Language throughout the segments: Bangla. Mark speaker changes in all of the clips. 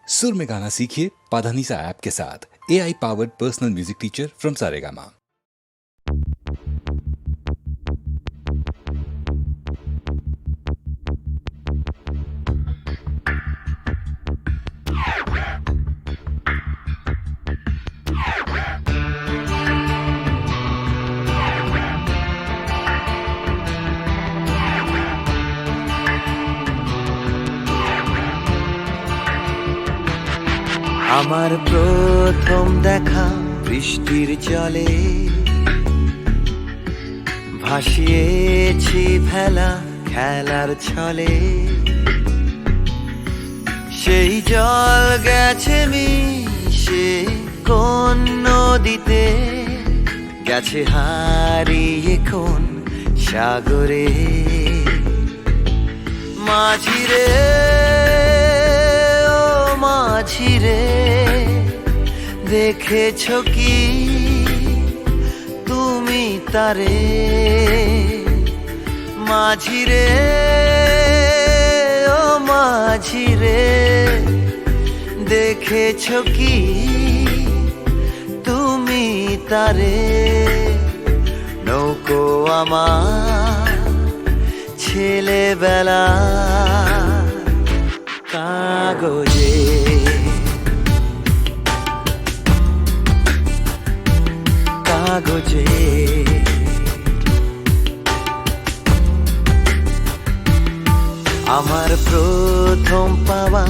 Speaker 1: सुर में गाना सीखिए पाधानीसा ऐप के साथ। AI powered personal music teacher from Saregama.
Speaker 2: আমার প্রথম দেখা বৃষ্টির জলে ভাসিয়েছি ভেলা খেলার ছলে, সেই জল গেছে মিশে কোন নদীতে, গেছে হারিয়ে কোন সাগরে। মাঝিরে ও মাঝিরে, দেখেছ কি তুমি তারে? মাঝিরে ও মাঝিরে, দেখেছ কি তুমি তারে? নৌকো আমার ছেলেবেলা কাগজে, কাগজে। আমার প্রথম পাওয়া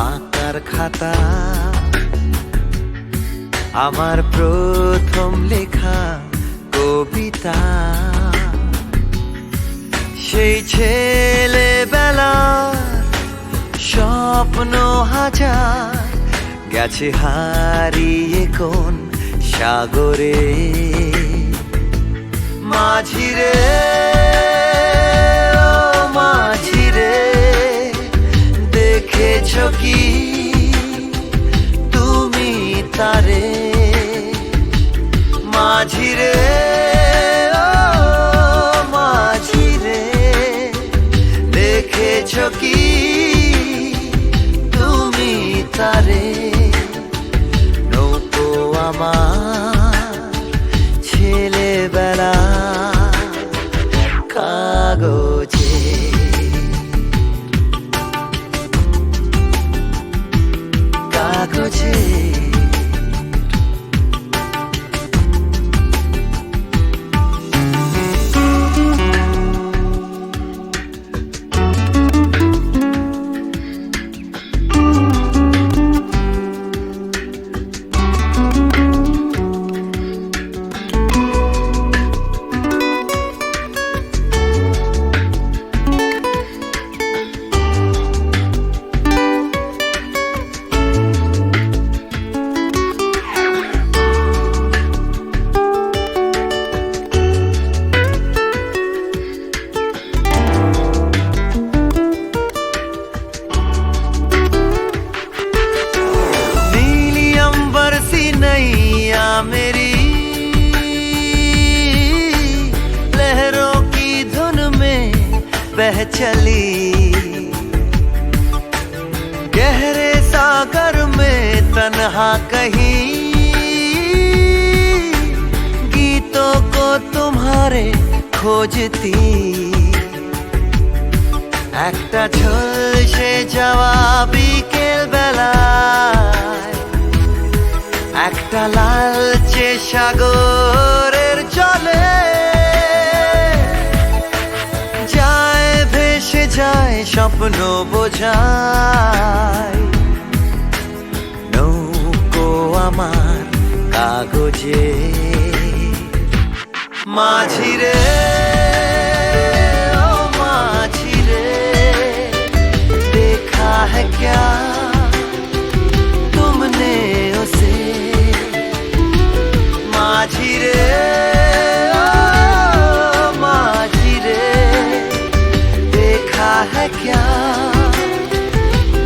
Speaker 2: আঁকার খাতা, আমার প্রথম লেখা কবিতা, সেই ছেলেবেলার স্বপ্ন হাজার, গেছে হারিয়ে কোন সাগরে। মাঝিরে ও মাঝিরে, দেখেছ কি তুমি তারে? মাঝিরে ও মাঝিরে, দেখেছ কি তুমি তারে? নৌকো আমার ছেলেবেলা কাগজে, কাগজে। मेरी लहरों की धुन में बह चली, गहरे सागर में तन्हा कहीं, गीतों को तुम्हारे खोजती। একটা ঝলসে যাওয়া বিকেল বেলায়, একটা লালচে সাগরের জলে, যায় ভেসে যায় স্বপ্ন বোঝায়। নৌকো আমার কাগজে। মাঝিরে ও মাঝিরে, देखा है क्या तुमने उसे? মাঝিরে ও মাঝিরে, देखा है क्या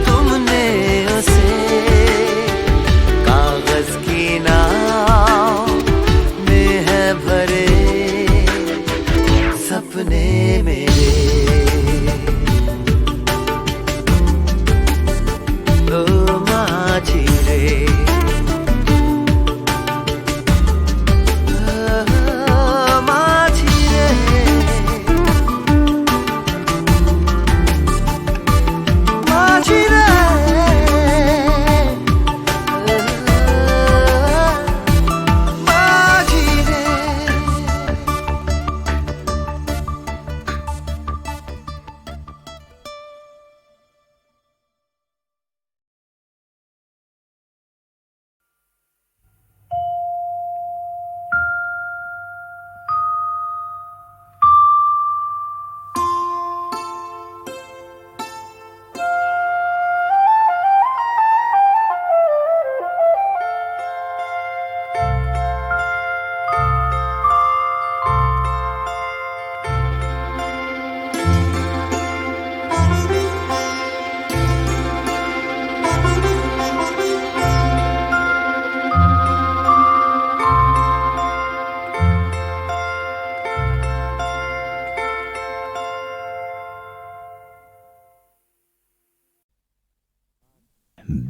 Speaker 2: तुमने उसे? कागज की नाव में है भरे सपने मेरे।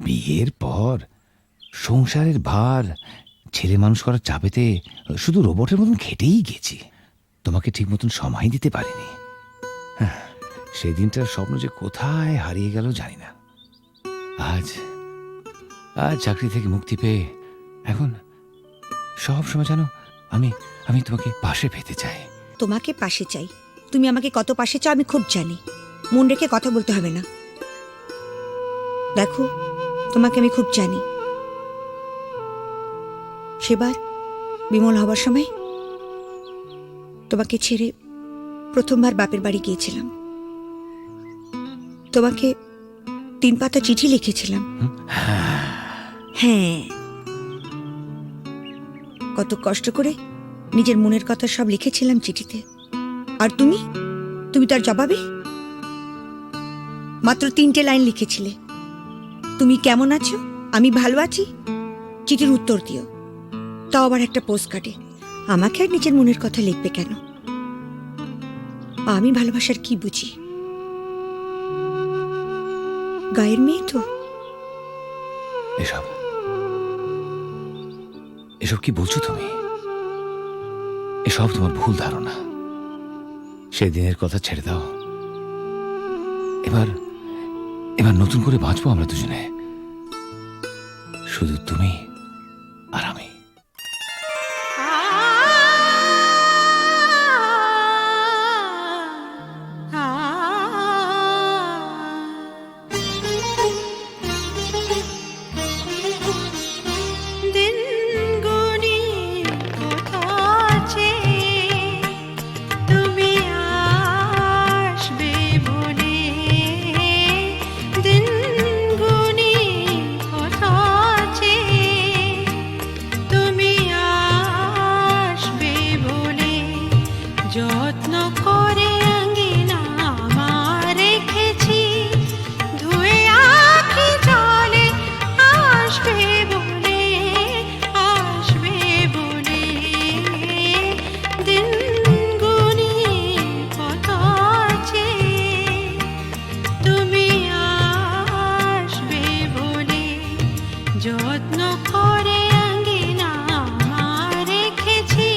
Speaker 3: বিয়ের পর সংসারের ভার ছেলে মানুষ করার চাপেতে শুধু রোবটের মতন খেটেই গেছি। তোমাকে ঠিক মতন সময় দিতে পারিনি। হ্যাঁ, সেদিনটার স্বপ্ন যে কোথায় হারিয়ে গেল জানি না। আজ আজ চাকরি থেকে মুক্তি পেয়ে এখন সব সময় জানো আমি আমি তোমাকে পাশে পেতে চাই।
Speaker 4: তোমাকে পাশে চাই, তুমি আমাকে কত পাশে চাও আমি খুব জানি। মন রেখে কথা বলতে হবে না। দেখো, তোমাকে আমি খুব জানি। সেবার বিমল হবার সময় তোমাকে ছেড়ে প্রথমবার বাপের বাড়ি গিয়েছিলাম। তোমাকে 3 পাতা চিঠি লিখেছিলাম। হ্যাঁ, কত কষ্ট করে নিজের মনের কথা সব লিখেছিলাম চিঠিতে। আর তুমি তার জবাবে মাত্র 3টে লাইন লিখেছিলে, তুমি কেমন আছো, আমি ভালো আছি, চিঠির উত্তর দিও। তাও আবার একটা পোস্ট কার্ডে। আমাকে আর নিজের মনের কথা লিখবে কেন? আমি ভালোবাসার কি বুঝি? গায়ের মেয়ে তো।
Speaker 3: এসব এসব কি বলছো তুমি? এসব তোমার ভুল ধারণা। সেদিনের কথা ছেড়ে দাও। এবার এবার নতুন করে বাঁচবো আমরা দুজনে, শুধু তুমি আর আমি।
Speaker 5: যত্ন করে আঙ্গিনা আমার রেখেছি, ধুয়ে আখি জলে আসবে বলে, আসবে বলে। দিন গুনি কত আছে, তুমি আসবে বলে। যত্ন করে আঙ্গিনা আমার রেখেছি,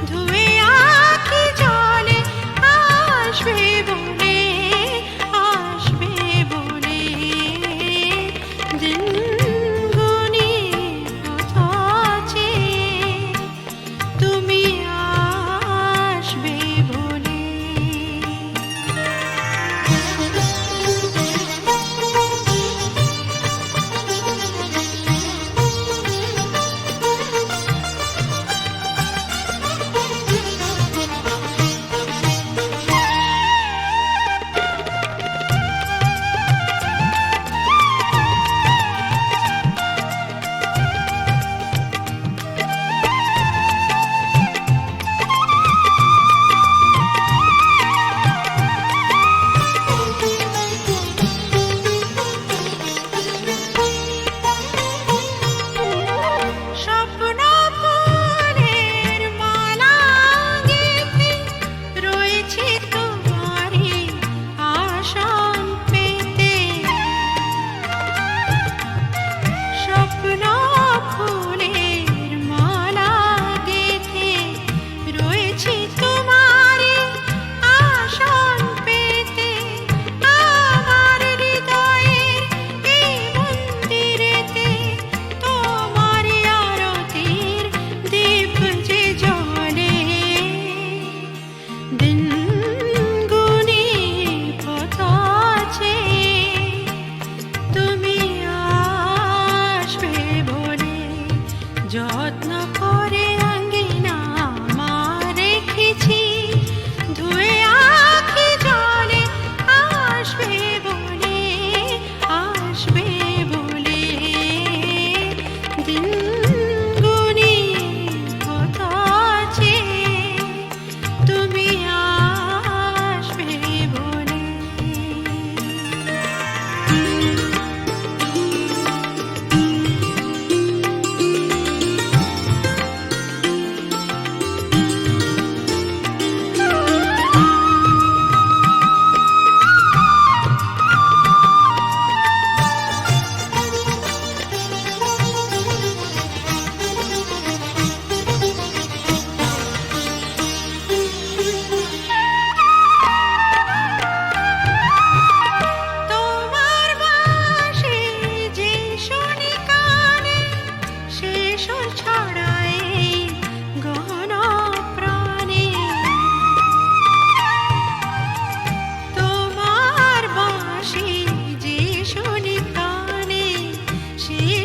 Speaker 5: ধুয়ে আখি জলে আসবে বলে, আসবে বলে। দিন গুনি কত আছে, তুমি আসবে বলে।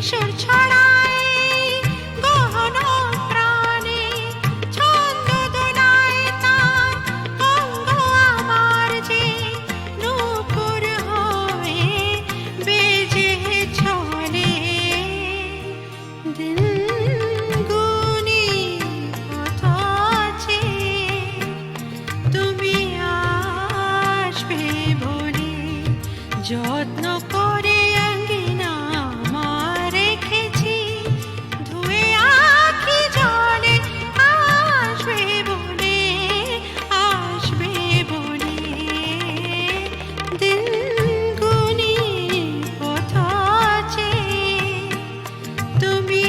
Speaker 5: সুর ছড়ায় গহন প্রাণে, ছন্দ দোলায় তার অঙ্গ আমার যে নূপুর হয়ে বেজে চলে। দিন গুনি পথ আছে, তুমি আসবে বলে যত্ন করে আঙ্গিনা আমার রেখেছি। ধুয়ে আঁখি জলে আসবে বলে, আসবে বলে। দিন গুনি পথ আছে, তুমি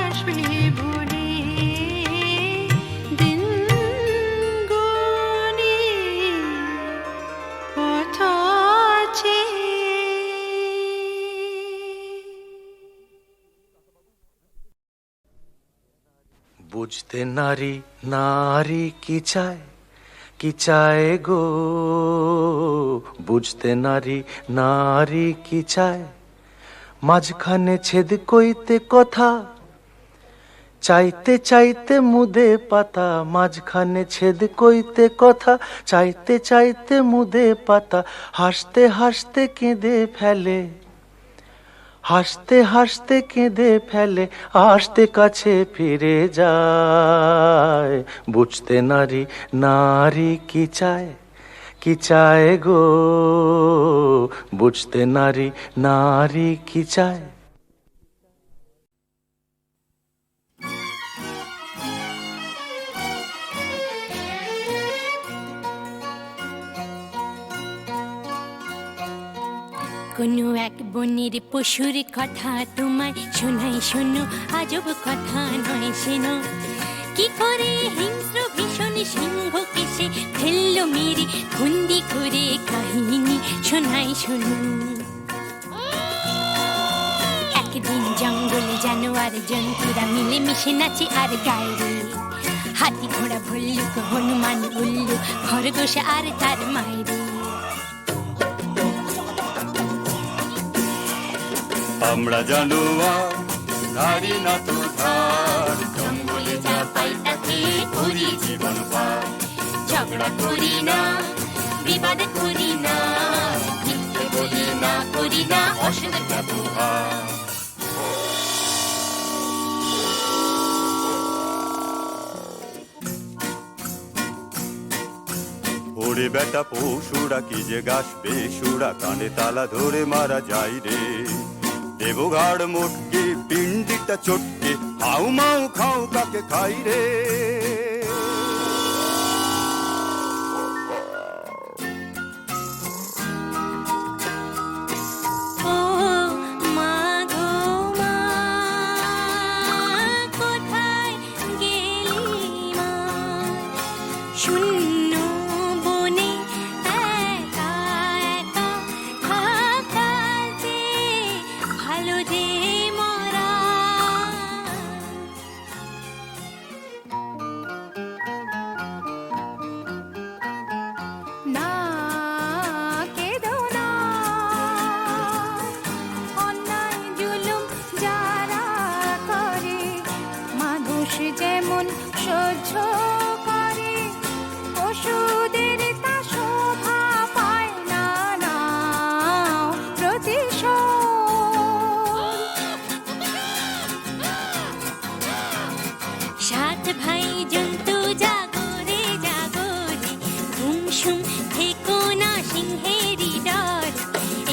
Speaker 5: আসবে বলে। দিন গুনি পথ আছে।
Speaker 2: বুঝতে নারী নারী কি চায় গো, বুঝতে নারী নারী কি চায়। মাঝখানে ছেদ কইতে কথা, চাইতে চাইতে মুদে পাতা। মাঝখানে ছেদ কইতে কথা, চাইতে চাইতে মুদে পাতা। হাসতে হাসতে কেঁদে ফেলে, হাসতে হাসতে কেঁদে ফেলে। আসতে কাছে ফিরে যায়। বুঝতে নারী নারী কি চায় গো, বুঝতে নারী নারী কি চায়।
Speaker 5: কোনো এক বনের পশুর কথা তোমায় শোনাই, শোনো আজব কথা নয় শোনো। কি করে হিংস্র ভীষণ সিংহকে সে ফেললো মেরে, বন্দি করে কাহিনী শোনাই, শোনো। একদিন জঙ্গলে জানোয়ার জন্তুরা মিলে মিশে নাচে আর গায়ে রে। হাতি ঘোড়া ভল্লুক হনুমান উল্লু খরগোশ আর তার মায়েরে।
Speaker 6: আমরা জানোয়ার নারী না তো ধার, জঙ্গলে যা পাই তাতে করি জীবন পার।
Speaker 5: ঝগড়া করি না, বিবাদ করি না, মিথ্যে বলি না, করি না অসৎ ব্যবহার।
Speaker 6: ওরে বেটা পশুরা কি যে গাছ বেসুরা, কানে তালা ধরে মারা যায় রে। দেবঘাড় মোটকে পিণ্ডিটা চটকে, হাউ মাউ খাও কাকে খাই রে।
Speaker 5: ও মা গো মা, কোথায় গেলি মা? শূন্য বনে একা একা থাকাতে ভালো যে মরা। না কেঁদো না, অন্যায় জুলুম যারা করে, মানুষ যেমন সহ্য করে, পশুদের তা শোভা পায় না। নাও প্রতিশোধ। সাত ভাই জন্তু জাগরে জাগরে, ঘুমসুম থেকো না সিংহেরই ডর।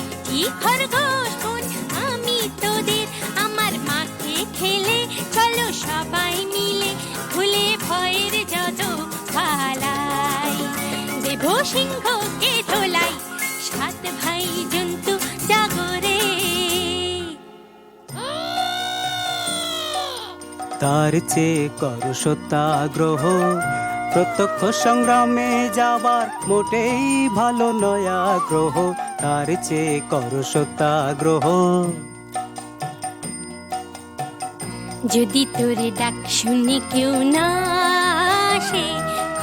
Speaker 5: একটি খরগোশ বোন আমি তোদের, আমার মাকে খেলে চলো সবাই মিলে, খুলে ভয়ের যত পালাই, দেব সিংহকে ধোলাই। সাত ভাই জন্তু জাগরে।
Speaker 7: তার চেয়ে কর সত্যাগ্রহ, প্রত্যক্ষ সংগ্রামে যাবার মোটেই ভালো নয় আগ্রহ। তার চেয়ে কর সত্যাগ্রহ।
Speaker 5: যদি তোর ডাক শুনে কেউ না আসে,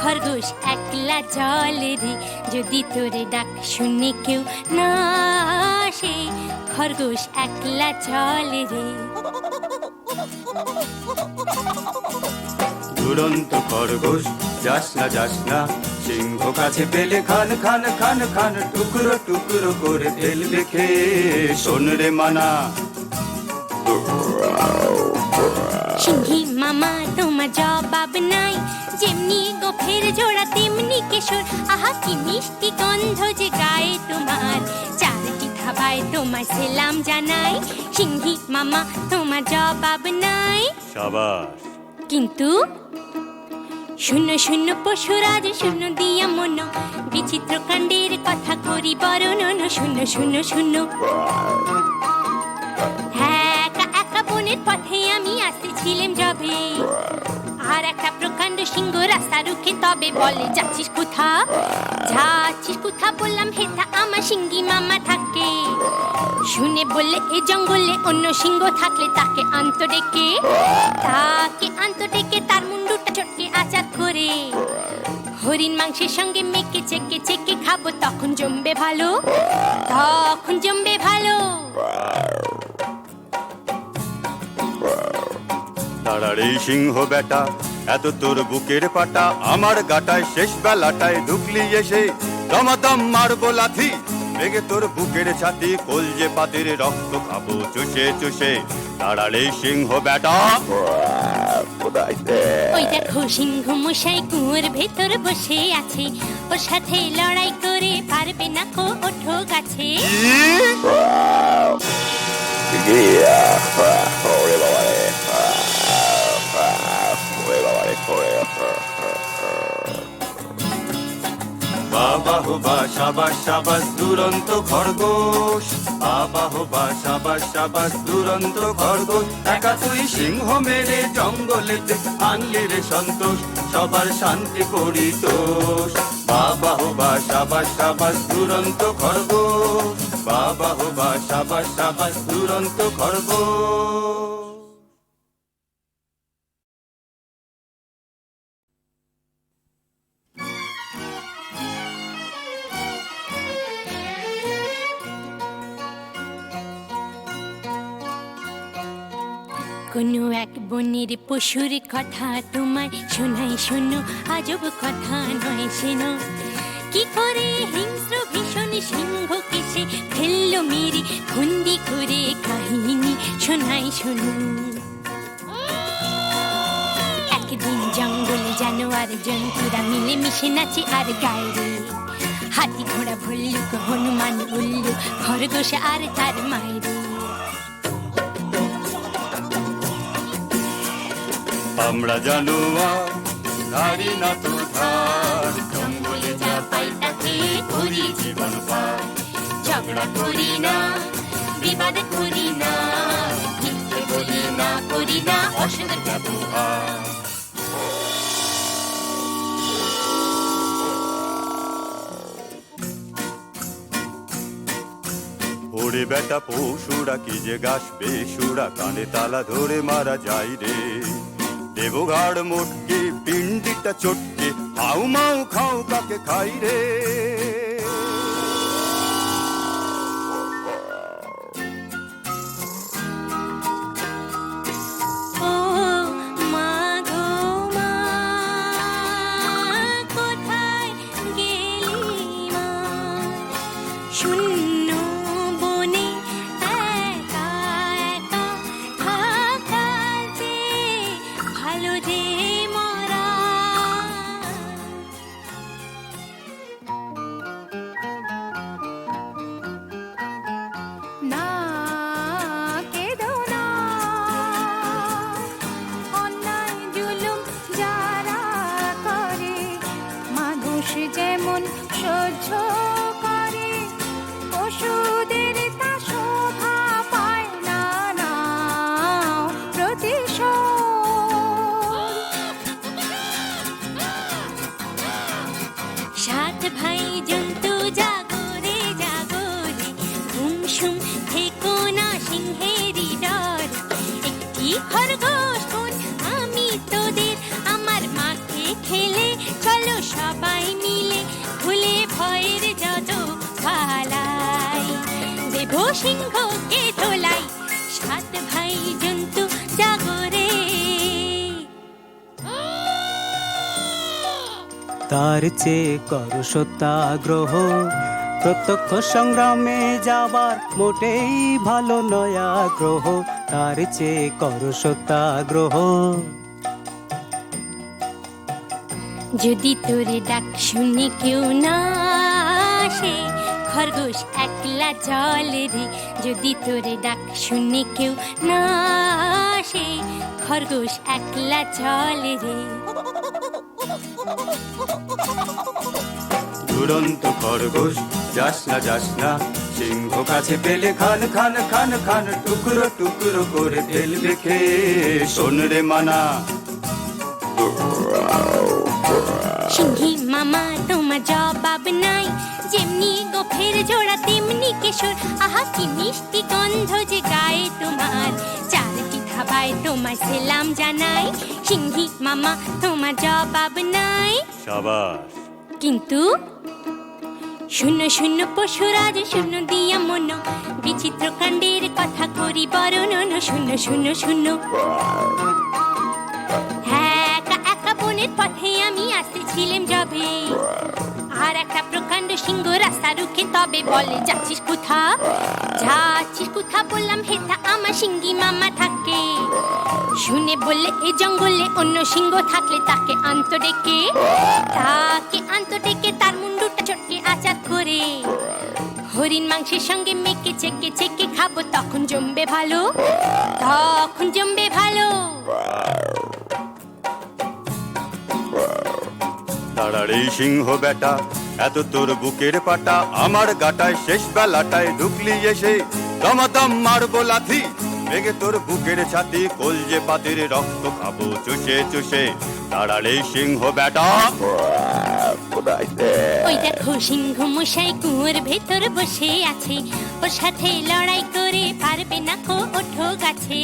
Speaker 5: খরগোশ একলা জলে রে, যদি তোরে ডাক শুনে কেউ না আসে, খরগোশ একলা জলে রে।
Speaker 6: দুরন্ত খরগোশ যাস না, সিংহ কাছে পেলে খান খান খান খান, টুকরো টুকরো করে ফেলবে খেয়ে, শোন রে মানা।
Speaker 5: সিংহী মামা তোমার জবাব নাই, যেমনি গোফের জোড়া তেমনি কেশর, আহা কি মিষ্টি গন্ধ যে গায়ে তোমার, চারটি ধাবায় তোমার সেলাম জানাই, সিংহী মামা তোমার জবাব নাই।
Speaker 6: সাবাস।
Speaker 5: কিন্তু শূন্য শূন্য পশুরাজ শূন্য দিয়া মন, বিচিত্র কাণ্ডের কথা করি বর্ণন, শূন্য শূন্য শূন্য। একা একা বনের পথে আমি আসতেছিলাম যবে, আর একটা প্রকাণ্ড সিংহ রাস্তা রুখে তবে বলে, যাচ্ছিস কোথা যাচ্ছিস কোথা, বললাম হেথা আমার সিংহী মামা থাকে। শুনে বললে এ জঙ্গলে অন্য সিংহ থাকলে তাকে আন্ত ডেকে, তার মুন্ডুটা চটকে আচার করে, হরিণ মাংসের সঙ্গে মেখে চেকে চেকে খাবো, তখন জমবে ভালো, তখন জমবে ভালো।
Speaker 6: তারার সিংহ বেটা, এত তোর বুকের পাটা, আমার গাটায় শেষ বেলাটায় ঢুকলি এসে, দমাদম মারবো লাথি, বেগে তোর বুকের ছাতি, কলজে পাতির রক্ত খাবো চুষে চুষে। তারার সিংহ বেটা,
Speaker 5: ওই দেখো সিংহ মশাই কুয়োর ভেতর বসে আছে, ওর সাথে লড়াই করে পারবে না কো, ওঠো গাছে।
Speaker 6: বাবা হো বা সাবাস সাবাস দুরন্ত খরগোশ, বাবা হো বা সাবাস সাবাস দুরন্ত খরগোশ, একা তুই সিংহ মেরে জঙ্গলেতে আনলি রে সন্তোষ, সবার শান্তি করি তোষ। বাবা হো বা সাবাস সাবাস দুরন্ত খরগোশ, বাবা হো বা সাবাস সাবাস দুরন্ত খরগোশ।
Speaker 5: কোনো এক বনের পশুর কথা তোমায় শোনাই শোনো, আজব কথা নয় শোনো, কি করে হিংস্র ভীষণ সিংহকে সে ফেললো মেরে, বন্দি করে কাহিনী শোনাই শোনো। একদিন জঙ্গলে জানোয়ার জন্তুরা মিলে মিশে নাচে আর গায়ে রে, হাতি ঘোড়া ভল্লুক হনুমান উল্লু খরগোশ আর তার মায়ের।
Speaker 6: আমরা জানোয়ার নারী না তো ধার, জঙ্গলে যা পাই তাকে করি জীবন পার,
Speaker 5: ঝগড়া করি না, বিবাদ করি না, মিথ্যে বলি না, করি না অসৎ ব্যবহার।
Speaker 6: ওরে বেটা পশুরা কি যে গাছ বেসুরা, কানে তালা ধরে মারা যায় রে, দেবঘাড় মোটকে পিন্ডিটা চটকে, হাউ মাউ খাও কাকে খাই রে।
Speaker 5: ও মা গো মা, কোথায় গেলি মা, শূন্য বনে একা একা থাকাতে ভালো রে মরা। সিংহকে দোলাই, সাত ভাই জন্তু জাগরে।
Speaker 7: তার চেয়ে করো সত্যাগ্রহ, প্রত্যক্ষ সংগ্রামে যাবার মোটেই ভালো নয় আগ্রহ। তার চেয়ে করো সত্যাগ্রহ।
Speaker 5: যদি তোরে ডাক শুনে কেউ না আসে, খরগোশ একলা জলে রে। যদি তোরে ডাক শুনে কেউ না আসে, খরগোশ একলা জলে রে।
Speaker 6: দুরন্ত খরগোশ যাস না, সিংহ কাছে পেলে খান খান খান খান, টুকরো টুকরো করে ফেলবে খেয়ে। শোন রে মানা,
Speaker 5: সিংহী মামা তোমার জবাব নাই, যেমনি গোফের জোড়া তেমনি কেশর। আহা কি মিষ্টি গন্ধ যে গায়ে তোমার, চারটি ধাবায় তোমার সেলাম জানাই। সিংহী মামা তোমার জবাব নাই,
Speaker 6: সাবাস।
Speaker 5: কিন্তু শূন্য শূন্য পশুরাজ শূন্য দিয়া মন, বিচিত্র কাণ্ডের কথা করি বর্ণন। শূন্য শূন্য শূন্য। হ্যাঁ, একা একা বনের পথে আমি আসতেছিলাম যবে, আর একটা প্রকাণ্ড সিংহ রাস্তা রুখে তবে বলে, যাচ্ছিস কোথা? যাচ্ছিস কোথা বললাম, হেথা আমার সিংহী মামা থাকে। শুনে বললে এ জঙ্গলে অন্য সিংহ থাকলে তাকে আন্ত ডেকে, তাকে আন্ত ডেকে তার মুন্ডুটা চটকে আচার করে। হরিণ মাংসের সঙ্গে মেখে চেকে চেকে খাবো, তখন জমবে ভালো, তখন জমবে ভালো।
Speaker 6: তাড়াড়ি সিংহ বেটা, এত তোর বুকের পাটা, আমার গাটায় শেষ বেলাটায় ঢুকলি এসে। দমাদম মারবো লাথি, ভেঙে তোর বুকের ছাতি, কলজে পাতির রক্ত খাবো চুষে চুষে। তাড়াড়ি সিংহ বেটা।
Speaker 5: ওই দেখো সিংহ মশাই কুয়োর ভেতর বসে আছে, ওর সাথে লড়াই করে পারবে না কো, ওঠো গাছে।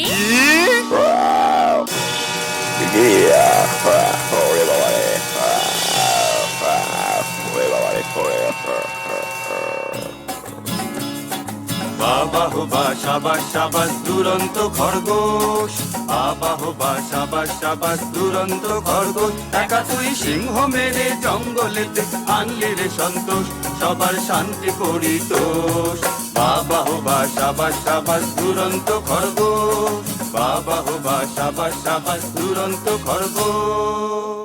Speaker 6: বাবা হো বা সাবাস সাবাস দুরন্ত খরগোশ, বাবা হো বা সাবাস সাবাস দুরন্ত খরগোশ। একা তুই সিংহ মেরে জঙ্গলেতে আনলি রে সন্তোষ, সবার শান্তি করি তোষ। বাবা হো বা সাবাস সাবাস দুরন্ত খরগোশ, বাবা হো বা সাবাস সাবাস দুরন্ত খরগোশ।